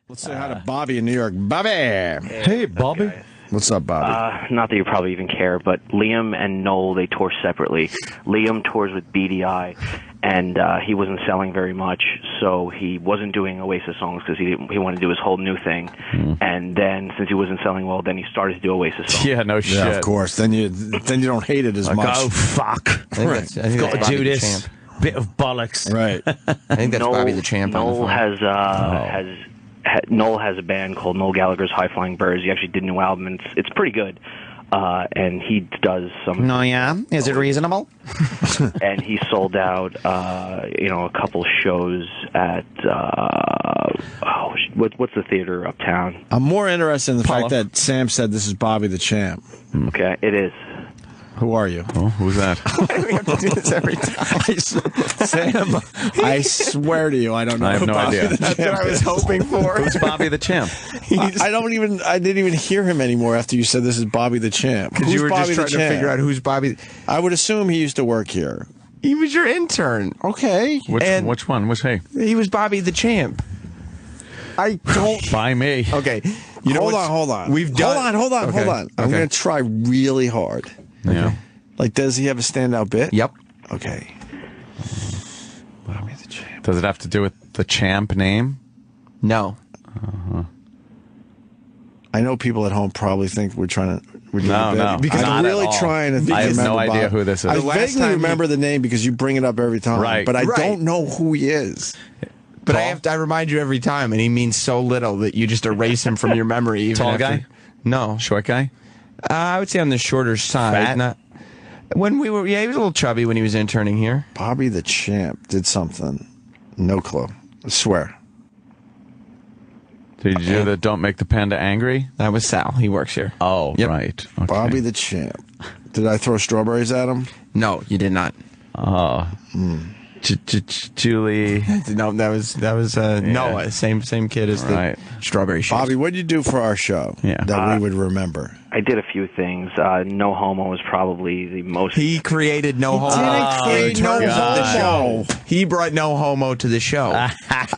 Let's say hi to Bobby in New York. Bobby! Hey, Bobby. What's up, Bobby? Not that you probably even care, but Liam and Noel, they tour separately. Liam tours with BDI, and he wasn't selling very much, so he wasn't doing Oasis songs because he wanted to do his whole new thing. And then, since he wasn't selling well, then he started to do Oasis songs. Yeah, no shit. Yeah, of course. Then you don't hate it as much. Oh, fuck. Right. I think Got to that's do Bobby the this. Champ. Bit of bollocks. Right. I think that's Bobby the Champ. Noel Noel has a band called Noel Gallagher's High Flying Birds. He actually did a new album, and it's pretty good. And he does some. No, yeah. Is it reasonable? And he sold out, a couple shows at what's the theater uptown? I'm more interested in the Paula. fact that Sam said this is Bobby the Champ. Okay, it is. Who are you? Oh, who's that? We have to do this every time. Sam, I swear to you, I don't know. I have who no Bobby idea. the That's what Champ I was is. hoping for. Who's Bobby the Champ? I didn't even hear him anymore after you said this is Bobby the Champ. Because you were Bobby just trying to figure out who's Bobby. I would assume he used to work here. He was your intern. Okay. Which one? Which hey? He was Bobby the Champ. I don't. By me. Okay. You know Hold on. We've done. Hold on. Okay. I'm Okay. going to try really hard. Yeah. Like, does he have a standout bit? Yep. Okay. Bobby the Champ. Does it have to do with the champ name? No. I know people at home probably think we're doing No, a bit. no. Because Not I'm at really all. trying to think. I have no remember idea Bob. who this is. I The last vaguely time remember the name because you bring it up every time. Right. But I Right. don't know who he is. But Tall? I remind you every time, and he means so little that you just erase him from your memory. Even Tall after- guy? No. Short guy? I would say on the shorter side. Fat? Not when we were. Yeah, he was a little chubby when he was interning here. Bobby the Champ did something. No clue. I swear. Did you do the Don't Make the Panda Angry? That was Sal. He works here. Oh, Yep. right. Okay. Bobby the Champ. Did I throw strawberries at him? No, you did not. Oh. Julie. No, that was Noah. Same kid as the Right. strawberry shoes. Bobby, what did you do for our show Yeah. that we would remember? I did a few things. No Homo was probably the most. He created No Homo. didn't create in terms No of the Homo. show. He brought No Homo to the show.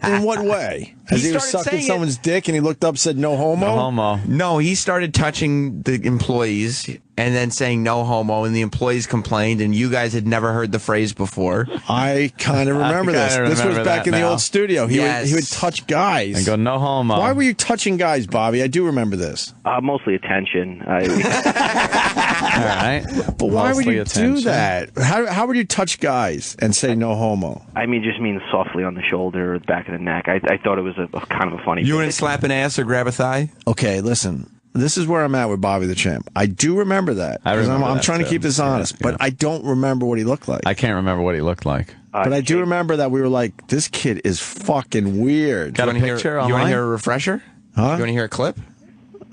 In what way? As he was started sucking saying someone's dick and he looked up and said, no homo? No homo. No, he started touching the employees and then saying no homo, and the employees complained, and you guys had never heard the phrase before. I kind of remember this. kinda This was remember back that in the now. old studio. He Yes. would touch guys. And go, no homo. Why were you touching guys, Bobby? I do remember this. Mostly attention. All right. But why would Mostly you attention. do that? How would you touch guys and say no homo? I mean, just means softly on the shoulder or the back of the neck. I thought it was a kind of a funny. You bit. wouldn't slap an ass or grab a thigh? Okay, listen. This is where I'm at with Bobby the Champ. I do remember that. I 'Cause remember I'm that, trying to too. keep this honest, Yeah, but I don't remember what he looked like. I can't remember what he looked like. But I do remember that we were like, this kid is fucking weird. Got a You wanna picture You want online? to hear a refresher? Huh? You want to hear a clip?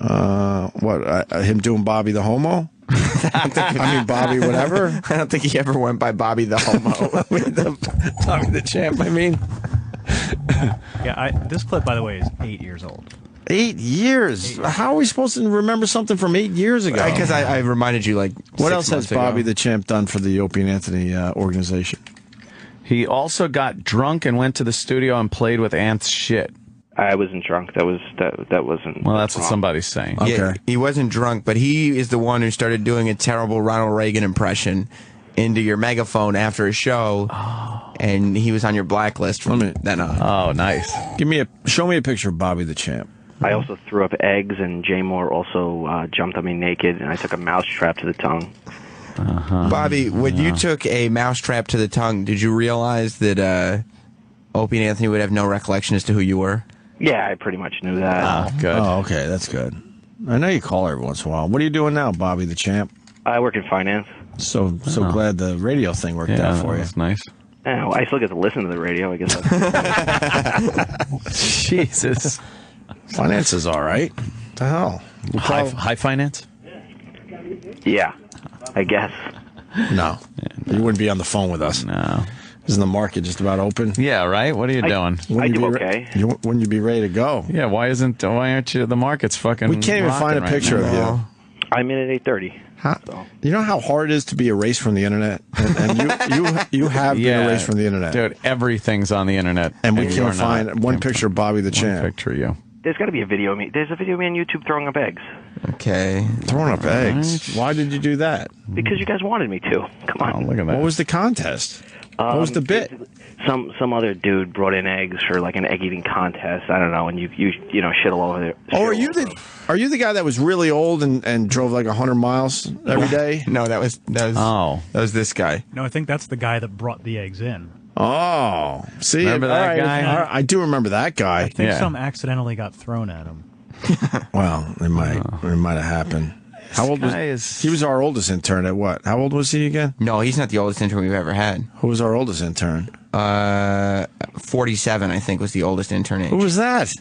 Him doing Bobby the homo? I mean, Bobby whatever? I don't think he ever went by Bobby the Homo. Bobby the Champ, I mean. Yeah, this clip, by the way, is 8 years old. 8 years? How are we supposed to remember something from 8 years ago? Because I reminded you like What 6 else has months ago. Bobby the Champ done for the Opie and Anthony organization? He also got drunk and went to the studio and played with Ant's shit. I wasn't drunk. That wasn't. Well, that's what somebody's saying. Yeah, Okay. he wasn't drunk, but he is the one who started doing a terrible Ronald Reagan impression into your megaphone after a show, and he was on your blacklist from then on. Oh, nice. Show me a picture of Bobby the Champ. I also threw up eggs, and Jay Moore also jumped on me naked, and I took a mouse trap to the tongue. Bobby, when you took a mousetrap to the tongue, did you realize that Opie and Anthony would have no recollection as to who you were? Yeah, I pretty much knew that. Oh, good. Oh, okay, that's good. I know you call every once in a while. What are you doing now, Bobby the Champ? I work in finance. So glad the radio thing worked Yeah, out for you. that's nice. Yeah, well, I still get to listen to the radio. I guess. Jesus. Finance is all right. What the hell? High finance? Yeah, I guess. No. You wouldn't be on the phone with us. No. Isn't the market just about open? Yeah, right? What are you doing? I do you be okay. Wouldn't you be ready to go? Yeah, why aren't you? The market's fucking. We can't even find a rocking picture right of now. you. I'm in at 8:30. So. You know how hard it is to be erased from the internet? And you have been erased from the internet. Dude, everything's on the internet. And we you're can't not. find one Can't picture of Bobby the find one Champ. picture of you. There's got to be a video of me. There's a video of me on YouTube throwing up eggs. Okay. Throwing up eggs. Why did you do that? Because you guys wanted me to. Come on. Oh, look at that. What was the contest? What was the bit? Some other dude brought in eggs for like an egg eating contest. I don't know, and you know shit all over there. Oh, are you the guy that was really old and drove like 100 miles every day? No, that was this guy. No, I think that's the guy that brought the eggs in. Oh, see, Remember that all right, guy? all right, I do remember that guy. I think Yeah. some accidentally got thrown at him. Well, it might have happened. How old was guy is- he? Was our oldest intern at what? How old was he again? No, he's not the oldest intern we've ever had. Who was our oldest intern? 47, I think, was the oldest intern age. Who was that?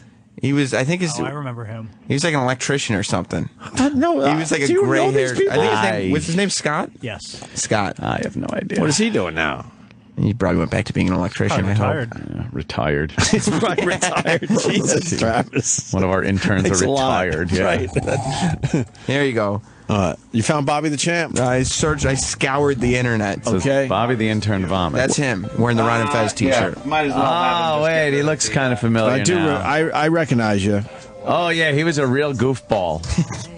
He was, I think, Oh, I remember him. he was like an electrician or something. No, He was like a do you know gray-haired. these people? I think his name. What's his name? Scott. Yes. Scott. I have no idea. What is he doing now? He probably went back to being an electrician. Probably I hope. retired. Retired. He's probably retired. Jesus, Travis. One of our interns Thanks are a lot. retired. Yeah. Right. There you go. You found Bobby the Champ. I scoured the internet. Says Okay. Bobby the intern vomit. That's him wearing the Ron and Fez T-shirt. Might as Oh, wait, he looks kind of familiar I do. now. I recognize you. Oh, yeah, he was a real goofball.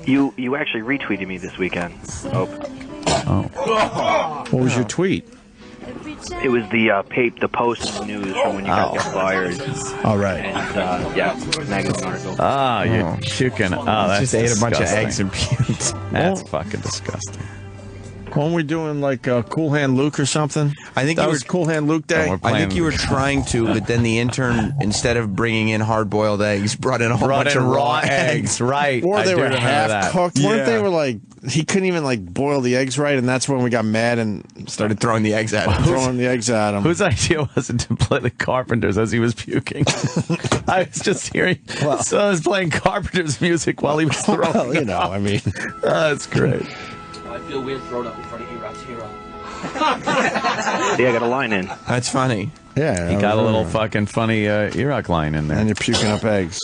You actually retweeted me this weekend. Oh, What was your tweet? it was the post in the news from when you guys got fired. All right. And yeah, magazine article. Ah, you're puking. Oh, that's Just ate a bunch of disgusting. eggs and puked. That's fucking disgusting. Weren't we doing like Cool Hand Luke or something? I think that you was were- Cool Hand Luke Day. we're I think you were trying to, but then the intern, instead of bringing in hard-boiled eggs, brought in a whole bunch of raw eggs. Right. Or I they do were remember half that. cooked. Weren't they? Yeah. Were like he couldn't even like boil the eggs right, and that's when we got mad and Started throwing the eggs at him. throwing the eggs at him. Whose idea was it to play the Carpenters as he was puking? I was just hearing. So I was playing Carpenters music while he was throwing. Well, you know, I mean, That's great. I feel weird throwing up in front of E-Rock's hero. Yeah, I got a line in. That's funny. yeah, He I got a little remember. fucking funny E-Rock line in there. And you're puking up eggs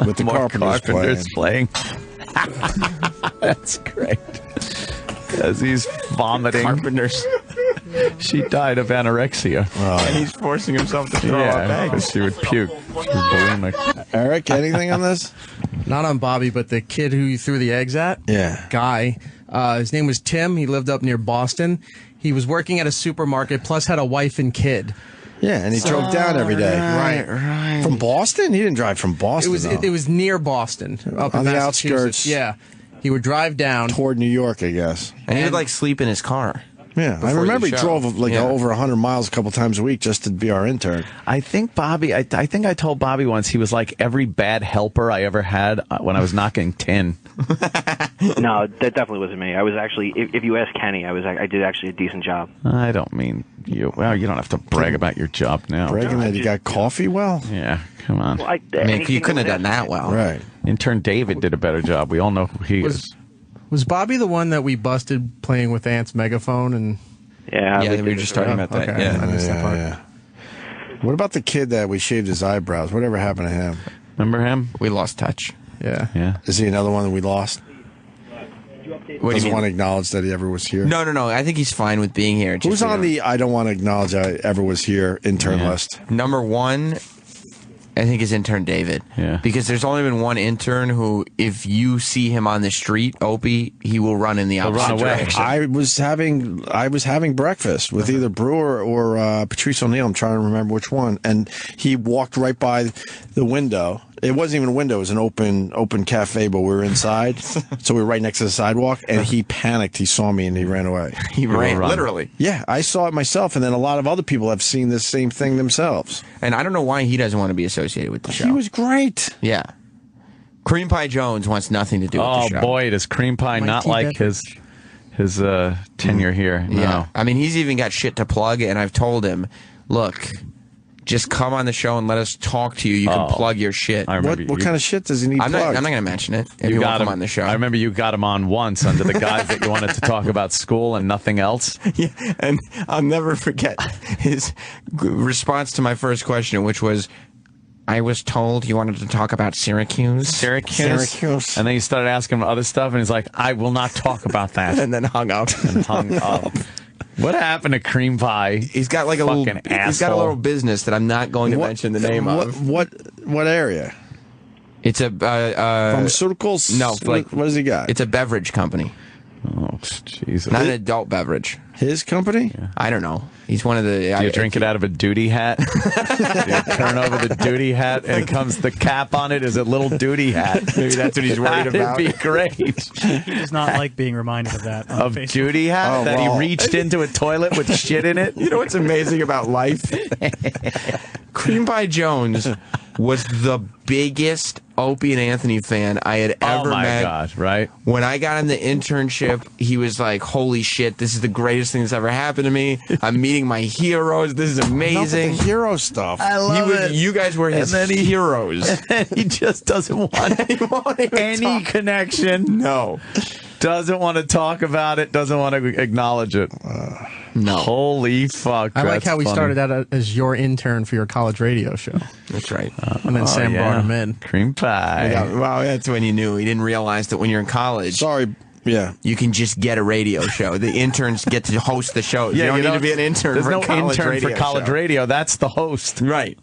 with the More Carpenters playing. playing. That's great. As he's vomiting. Carpenters. She died of anorexia. And he's forcing himself to throw up Yeah, eggs. because she would puke. She was bulimic. Eric, anything on this? Not on Bobby, but the kid who you threw the eggs at. Yeah. Guy. His name was Tim. He lived up near Boston. He was working at a supermarket, plus had a wife and kid. Yeah, and he drove down every day. Right. From Boston? He didn't drive from Boston. It was near Boston, up On in the Massachusetts. outskirts. Yeah. He would drive down. toward New York, I guess. And he would like sleep in his car. Yeah, I Before remember the he show. drove like Yeah. over 100 miles a couple times a week just to be our intern. I think Bobby, I think I told Bobby once he was like every bad helper I ever had when I was knocking tin. No, that definitely wasn't me. I was actually, if you ask Kenny, I did actually a decent job. I don't mean you. Well, you don't have to brag about your job now. Bragging that he got coffee well? Yeah, come on. Well, I mean, you couldn't have done that well. Right. Intern David did a better job. We all know who he is. Was Bobby the one that we busted playing with Ant's megaphone? And Yeah, Yeah, we were just talking about that. Okay. Yeah. I missed that part. Yeah. What about the kid that we shaved his eyebrows? Whatever happened to him? Remember him? We lost touch. Yeah. Yeah. Is he another one that we lost? What do Doesn't you want to mean? acknowledge that he ever was here? No. I think he's fine with being here. Just Who's we on don't- the I don't want to acknowledge I ever was here intern Yeah. list? Number one, I think is intern David. Yeah. Because there's only been one intern who, if you see him on the street, Opie, he will run in the He'll opposite run away. direction. I was having breakfast with either Brewer or Patrice O'Neill. I'm trying to remember which one. And he walked right by the window. It wasn't even a window. It was an open cafe, but we were inside. So we were right next to the sidewalk. And he panicked. He saw me and he ran away. He ran, run. literally. Yeah, I saw it myself. And then a lot of other people have seen this same thing themselves. And I don't know why he doesn't want to be associated with the show. He was great. Yeah. Cream Pie Jones wants nothing to do with Oh the show. boy, does Cream Pie not like his tenure here? No. Yeah. I mean, he's even got shit to plug, and I've told him, look, just come on the show and let us talk to you. You can plug your shit. I remember What kind of shit does he need I'm not plugged? going to mention it if you you won't got come him on the show. I remember you got him on once under the guise that you wanted to talk about school and nothing else. Yeah, and I'll never forget his response to my first question, which was, I was told you wanted to talk about Syracuse. Syracuse. And then you started asking him other stuff, and he's like, I will not talk about that. And then hung up. And hung up. What happened to Cream Pie? He's got like a little. Fucking He's got a asshole. little business that I'm not going to mention the name of. What area? It's a Pharmaceuticals? no, like what does he got? It's a beverage company, Oh, Jesus. not an adult beverage. His company? I don't know. He's one of the. Do you drink it out of a duty hat? Do you turn over the duty hat and it comes the cap on it is a little duty hat. Maybe that's what he's worried about. That'd be great. He does not like being reminded of that. On Of Facebook. duty hat Oh, that well. he reached into a toilet with shit in it. You know what's amazing about life? Cream Pie Jones was the biggest Opie and Anthony fan I had ever Oh my met. God, right? When I got him the internship, he was like, holy shit, this is the greatest thing that's ever happened to me. I'm meeting my heroes. This is amazing. Enough with the hero stuff. I love it. You guys were his And then he- heroes. He just doesn't want He won't even any talk. connection. No. Doesn't want to talk about it. Doesn't want to acknowledge it. No. Holy fuck. I like that's how we funny. started out as your intern for your college radio show, That's right. and then Sam brought him in. Cream pie. Yeah, well, that's when you knew. He didn't realize that when you're in college, Sorry. Yeah. you can just get a radio show. The interns get to host the shows. Yeah, you don't need to be an intern There's for no a college intern radio for college show. radio. That's the host. Right.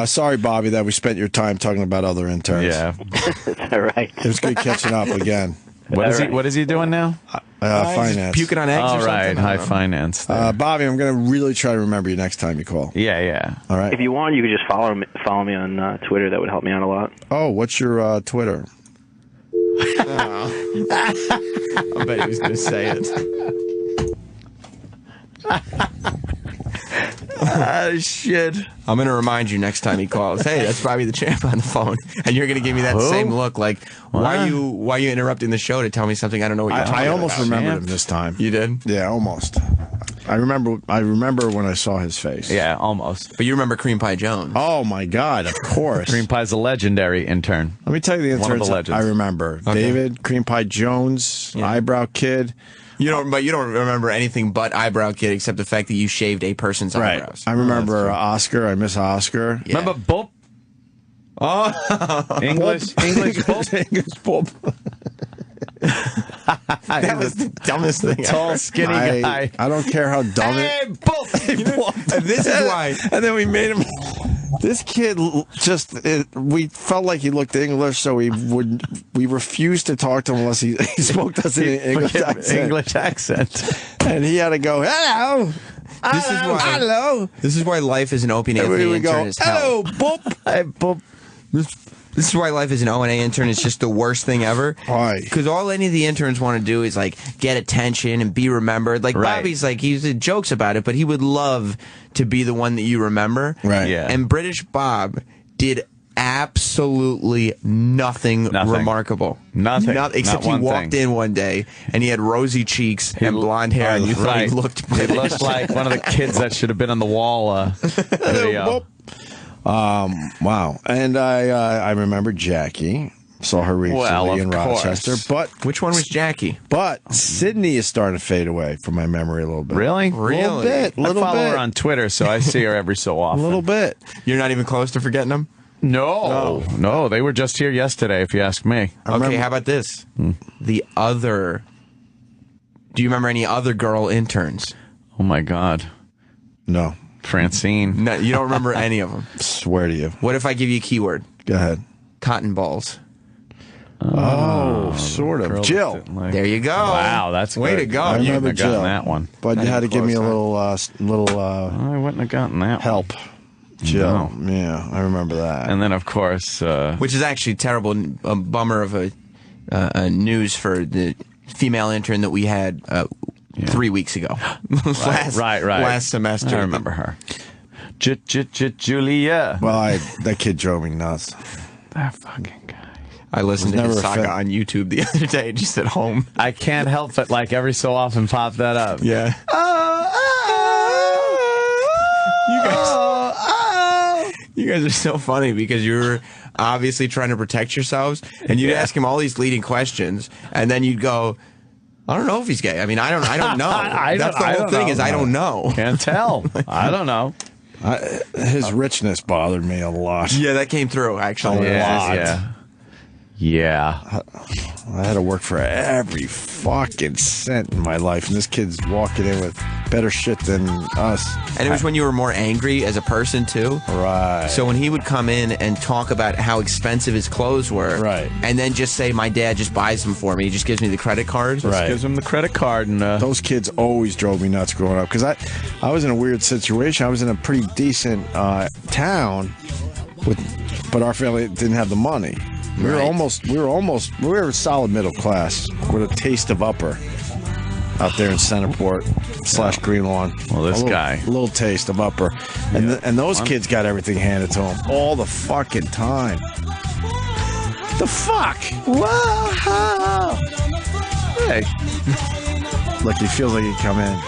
Sorry, Bobby, that we spent your time talking about other interns. Yeah. That's all right. It was good catching up again. What is he doing now? Finance. Puking on eggs or All something? right, I don't high know. finance. Bobby, I'm going to really try to remember you next time you call. Yeah. All right. If you want, you could just follow me on Twitter. That would help me out a lot. Oh, what's your Twitter? I bet he was going to say it. Shit. I'm going to remind you next time he calls. Hey, that's Bobby the Champ on the phone. And you're going to give me that Who? same look like, why are you interrupting the show to tell me something I don't know what you're talking I about? almost remembered him this time. You did? Yeah, almost. I remember when I saw his face. Yeah, almost. But you remember Cream Pie Jones. Oh my God! Of course. Cream Pie's a legendary intern. Let me tell you the One of the interns legends. I remember. David, Cream Pie Jones, Eyebrow Kid. But you don't remember anything but Eyebrow Kid except the fact that you shaved a person's eyebrows. I remember Oscar. I miss Oscar. Yeah. Remember Bob? Oh, English Bob? English Bob. that was the dumbest thing Tall, ever. skinny guy. I don't care how dumb Hey, it. Bob! And this is why. And then we made him. This kid we felt like he looked English, so we refused to talk to him unless he spoke to us in an English accent. English accent. And he had to go, hello. This is why life as an Opie and And Anthony we would intern go, is hell. hello, Bob. Hey, Bob. This is why life as an O&A intern is just the worst thing ever. Why? Because all any of the interns want to do is like get attention and be remembered. Like Right. Bobby's like he jokes about it, but he would love to be the one that you remember. Right. Yeah. And British Bob did absolutely nothing remarkable. Nothing. Except Not one he walked thing. in one day and he had rosy cheeks and blonde hair, and you thought he looked He British. looked like one of the kids that should have been on the wall video. Wow. And I remember Jackie. Saw her recently Well, of in course. Rochester. But Which one was Jackie? Sydney is starting to fade away from my memory a little bit. Really? Little bit. I Little follow bit. her on Twitter, so I see her every so A often. little bit. You're not even close to forgetting him? No, they were just here yesterday, if you ask me. Okay, how about this? The other. Do you remember any other girl interns? Oh my God, No. Francine. No, you don't remember any of them. Swear to you. What if I give you a keyword? Go ahead. Cotton balls. Oh, sort of. Girl Jill. that didn't like- There you go. Wow, that's way good. to go. I You remember wouldn't have gotten Jill. that one. But Not you had to even give me a close, little I wouldn't have gotten that help. Jill. No. Yeah, I remember that. And then, of course, Which is actually terrible, a bummer of a news for the female intern that we had 3 weeks ago. right. Last semester. I remember her. Julia. Well, that kid drove me nuts. That fucking guy. I listened to never his a saga fan. on YouTube the other day, just at home. I can't help but like every so often pop that up. Yeah. You guys are so funny because you're obviously trying to protect yourselves, and you'd ask him all these leading questions, and then you'd go, "I don't know if he's gay. I mean, I don't know." That's the whole thing. Is I don't know. Can't tell. I don't know. His richness bothered me a lot. Yeah, that came through actually. lot. Yeah. I had to work for every fucking cent in my life, and this kid's walking in with better shit than us. And it was when you were more angry as a person, too. Right. So when he would come in and talk about how expensive his clothes were, right, and then just say, my dad just buys them for me. He just gives me the credit card. Right. Gives him the credit card. And those kids always drove me nuts growing up because I was in a weird situation. I was in a pretty decent town, but our family didn't have the money. We were solid middle class with a taste of upper out there in Centerport / Greenlawn. Well, this guy. A little taste of upper. And those kids got everything handed to them all the fucking time. The fuck? Whoa! Hey. Look, he feels like he come in.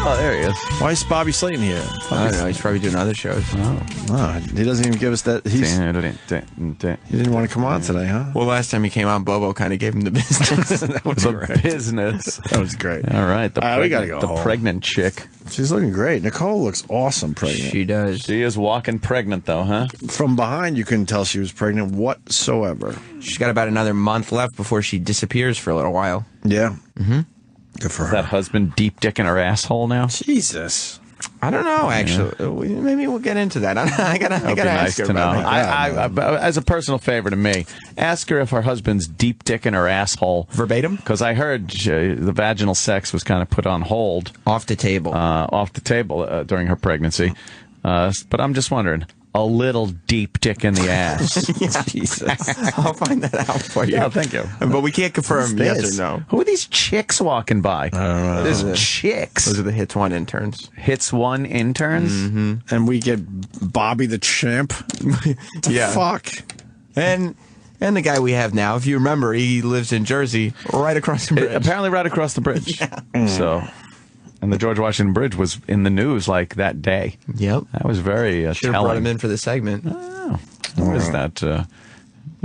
Oh, there he is. Why is Bobby Slayton here? I don't know. He's probably doing other shows. Oh, he doesn't even give us that. He didn't want to come on today, huh? Well, last time he came on, Bobo kind of gave him the business. That was business. That was great. All right. We got to go home. Pregnant chick. She's looking great. Nicole looks awesome pregnant. She does. She is walking pregnant, though, huh? From behind, you couldn't tell she was pregnant whatsoever. She's got about another month left before she disappears for a little while. Yeah. Mm-hmm. Good for her. That husband deep dicking her asshole now? Jesus. I don't know, actually. Maybe we'll get into that. I gotta ask her to know. about that. As a personal favor to me, ask her if her husband's deep dicking her asshole. Verbatim? Because I heard the vaginal sex was kind of put on hold. Off the table. During her pregnancy. But I'm just wondering, a little deep dick in the ass. Jesus. I'll find that out for you. Yeah, thank you. But we can't confirm yes or no. Who are these chicks walking by? I don't know. There's chicks. Those are the Hits One interns. Hits One interns? Mm-hmm. And we get Bobby the Chimp. Yeah. Fuck. And the guy we have now, if you remember, he lives in Jersey, right across the bridge. Apparently right across the bridge. Yeah. So... And the George Washington Bridge was in the news like that day. Yep. That was very Should have telling. brought him in for the segment. Oh, what is that? Look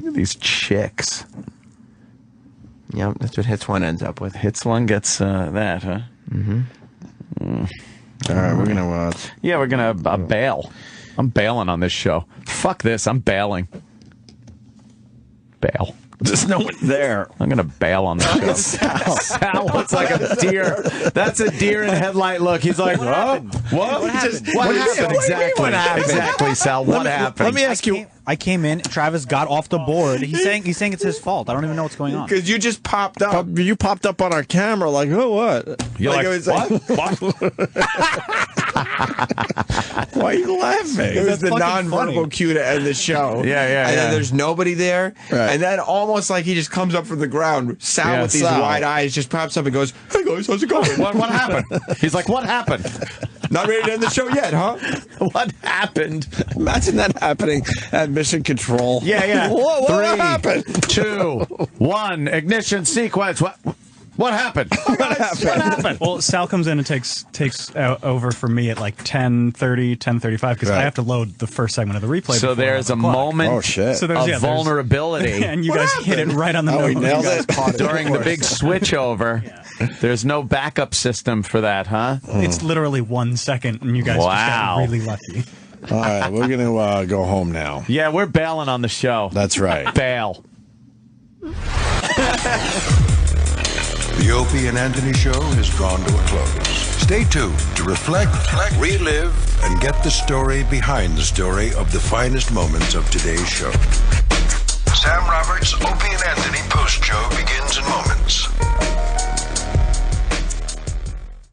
at these chicks. Yep, that's what Hits One ends up with. Hits One gets that, huh? Mm-hmm. All right, we're going to... Yeah, we're going to bail. I'm bailing on this show. Fuck this. I'm bailing. Bail. There's no one there. I'm going to bail on the show. Sal looks like a deer. That's a deer in headlight look. He's like, oh, what happened? What happened? Exactly, Sal. What happened? Let me ask you. I came in. Travis got off the board. He's saying it's his fault. I don't even know what's going on. Because you just popped up. You popped up on our camera like, oh, what? You're like, it was what? Why are you laughing? It was the nonverbal cue to end the show. Yeah. And then there's nobody there. Right. And then almost like he just comes up from the ground. Sal with these wide eyes just pops up and goes, hey guys, how's it going? What happened? He's like, what happened? Not ready to end the show yet, huh? What happened? Imagine that happening at Mission Control. Yeah. What happened? 2, 1, ignition sequence. What happened? What happened? Well, Sal comes in and takes over for me at like 10:30, 10:35 because I have to load the first segment of the replay. So there's a moment of vulnerability. And you guys hit it right on the nose. We nailed it. During the big switchover. There's no backup system for that, huh? It's literally 1 second, and you guys just got really lucky. All right, we're going to go home now. Yeah, we're bailing on the show. That's right. Bail. The Opie and Anthony Show has drawn to a close. Stay tuned to reflect, relive, and get the story behind the story of the finest moments of today's show. Sam Roberts' Opie and Anthony post-show begins in moments.